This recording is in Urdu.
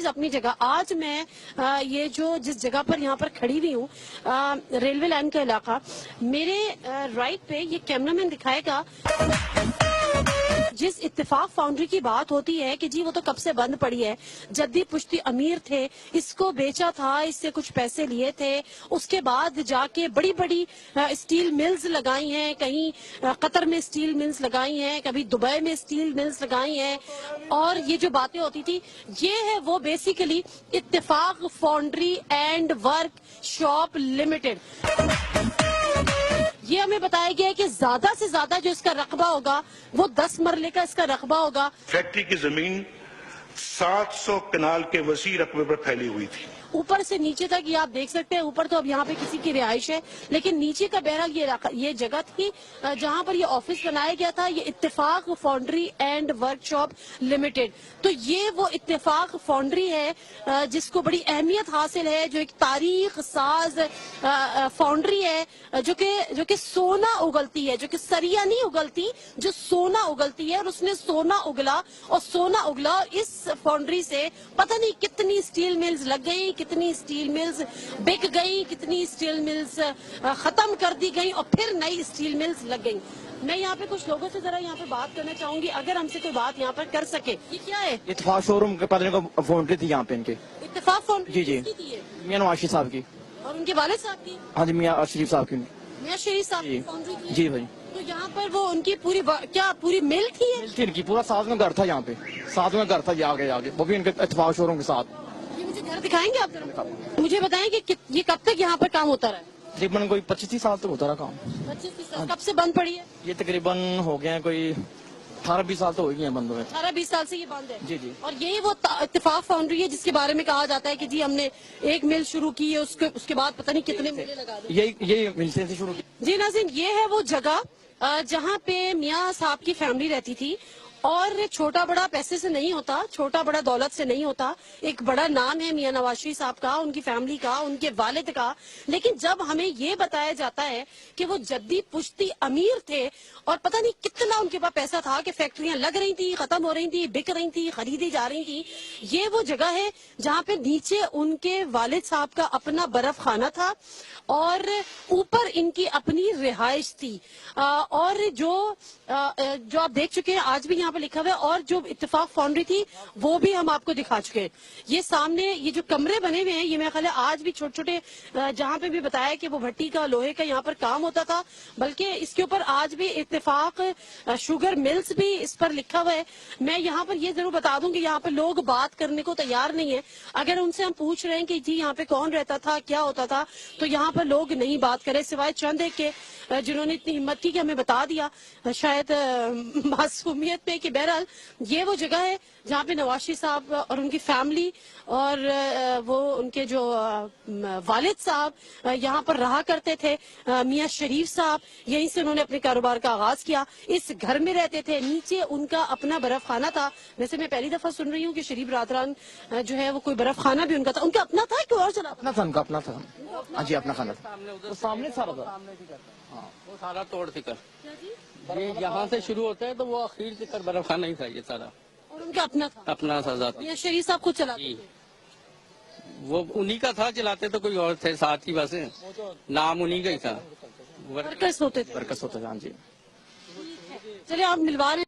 اپنی جگہ. آج میں یہ جو جس جگہ پر یہاں پر کھڑی ہوئی ہوں ریلوے لائن کا علاقہ, میرے رائٹ پہ یہ کیمرہ مین دکھائے گا. جس اتفاق فاؤنڈری کی بات ہوتی ہے کہ جی وہ تو کب سے بند پڑی ہے, جدی پشتی امیر تھے, اس کو بیچا تھا, اس سے کچھ پیسے لیے تھے, اس کے بعد جا کے بڑی بڑی اسٹیل ملز لگائی ہیں, کہیں قطر میں اسٹیل ملز لگائی ہیں, کبھی دبئی میں اسٹیل ملز لگائی ہیں, اور یہ جو باتیں ہوتی تھی یہ ہے وہ بیسیکلی اتفاق foundry and work shop limited. یہ ہمیں بتایا گیا ہے کہ زیادہ سے زیادہ جو اس کا رقبہ ہوگا وہ 10 مرلے کا اس کا رقبہ ہوگا. فیکٹری کی زمین 700 کنال کے وسیع رقبے پر پھیلی ہوئی تھی. اوپر سے نیچے تک یہ آپ دیکھ سکتے ہیں. اوپر تو اب یہاں پہ کسی کی رہائش ہے, لیکن نیچے کا بہرحال یہ جگہ تھی جہاں پر یہ آفس بنایا گیا تھا, یہ اتفاق foundry and work shop limited. تو یہ وہ اتفاق فاؤنڈری ہے جس کو بڑی اہمیت حاصل ہے, جو ایک تاریخ ساز فاؤنڈری ہے جو کہ سونا اگلتی ہے, جو کہ سریا نہیں اگلتی, جو سونا اگلتی ہے. اور اس نے سونا اگلا اور سونا اگلا, اور اس فاؤنڈری سے پتہ نہیں کتنی اسٹیل ملز لگ گئی, کتنی اسٹیل ملز بک گئی, کتنی اسٹیل ملز ختم کر دی گئی, اور پھر نئی اسٹیل ملز لگ گئی. میں یہاں پہ کچھ لوگوں سے ذرا یہاں پہ بات کرنا چاہوں گی, اگر ہم سے کوئی بات یہاں پر کر سکے. یہ کیا ہے؟ اتفاق شو روم کے پتہ کا فاؤنڈری تھی یہاں پہ ان کے. اتفاق فاؤنڈری جی کس کی تھی؟ میاں نواز شریف صاحب کی. اور ان کے والد صاحب کی؟ ہاں جی, میاں شریف صاحب کی. میاں شریف صاحب کی فاؤنڈری تھی. جی بھائی. تو یہاں پر وہ ان کی پوری مل تھی؟ مل تھی ان کی, پورا ساتھ میں گھر تھا یہاں پہ, ساتھ میں گھر تھا آگے, وہ بھی ان کے اتفاق شو روم کے ساتھ. یہ مجھے گھر دکھائیں گے آپ؟ مجھے بتائیں کہ یہ کب تک یہاں پر کام ہوتا رہا؟ تقریباً کوئی 25 سال تک ہوتا رہا کام. 25 سال. کب سے بند پڑی ہے یہ؟ تقریباً ہو گئے ہیں کوئی 18-20 سال تو ہو گئے ہیں بند ہوئے. 18-20 سال سے یہ بند ہے. جی. اور یہی وہ اتفاق فاؤنڈری ہے جس کے بارے میں کہا جاتا ہے کہ جی ہم نے ایک مل شروع کی ہے, اس کے بعد پتہ نہیں کتنے ملیں لگا دی. یہی مل سے شروع کی. جی ناظرین, یہ ہے وہ جگہ جہاں پہ میاں صاحب کی فیملی رہتی تھی, اور چھوٹا بڑا پیسے سے نہیں ہوتا, چھوٹا بڑا دولت سے نہیں ہوتا. ایک بڑا نام ہے میاں نواز شریف صاحب کا, ان کی فیملی کا, ان کے والد کا. لیکن جب ہمیں یہ بتایا جاتا ہے کہ وہ جدی پشتی امیر تھے, اور پتہ نہیں کتنا ان کے پاس پیسہ تھا کہ فیکٹریاں لگ رہی تھی, ختم ہو رہی تھی, بک رہی تھی, خریدی جا رہی تھی. یہ وہ جگہ ہے جہاں پہ نیچے ان کے والد صاحب کا اپنا برف خانہ تھا, اور اوپر ان کی اپنی رہائش تھی. اور جو آپ دیکھ چکے ہیں آج بھی یہاں پہ لکھا ہوا ہے, اور جو اتفاق فاؤنڈری تھی وہ بھی ہم آپ کو دکھا چکے ہیں. یہ سامنے یہ جو کمرے بنے ہوئے ہیں, یہ میرا خیال ہے آج بھی چھوٹے چھوٹے, جہاں پہ بھی بتایا کہ وہ بھٹی کا لوہے کا یہاں پر کام ہوتا تھا, بلکہ اس کے اوپر آج بھی اتفاق شوگر ملز بھی اس پر لکھا ہوا ہے. میں یہاں پر یہ ضرور بتا دوں کہ یہاں پہ لوگ بات کرنے کو تیار نہیں ہے. اگر ان سے ہم پوچھ رہے ہیں کہ جی یہاں پہ کون رہتا تھا, کیا ہوتا تھا, تو یہاں پر لوگ نہیں بات کرے, سوائے چند ایک کے جنہوں نے اتنی ہمت کی کہ ہمیں بتا دیا, شاید معصومیت پہ, کہ بہرحال یہ وہ جگہ ہے جہاں پہ نواز شریف صاحب اور ان کی فیملی اور وہ ان کے جو والد صاحب یہاں پر رہا کرتے تھے. میاں شریف صاحب یہیں سے انہوں نے اپنے کاروبار کا آغاز کیا, اس گھر میں رہتے تھے, نیچے ان کا اپنا برف خانہ تھا. ویسے میں پہلی دفعہ سن رہی ہوں کہ شریف برادران جو ہے وہ کوئی برف خانہ بھی ان کا تھا. ان کا اپنا تھا کہ اور چلا؟ اپنا تھا, ان کا اپنا تھا. ہاں جی, اپنا خانہ تھا. سامنے سارا تھا, وہ سارا توڑ فکر یہ یہاں سے شروع ہوتا ہے تو وہ اخیر تک برف خانہ ہی تھا یہ سارا. اور ان کا اپنا تھا, اپنا تھا ذات. میاں شریف صاحب خود چلاتے تھے. وہ انہی کا تھا, چلاتے تو کوئی اور تھے ساتھ ہی, بس نام انہی کا ہی تھا. ورکرز ہوتے تھے. برکس ہوتا تھا. ہاں جی. چلے آپ ملوا رہے ہیں.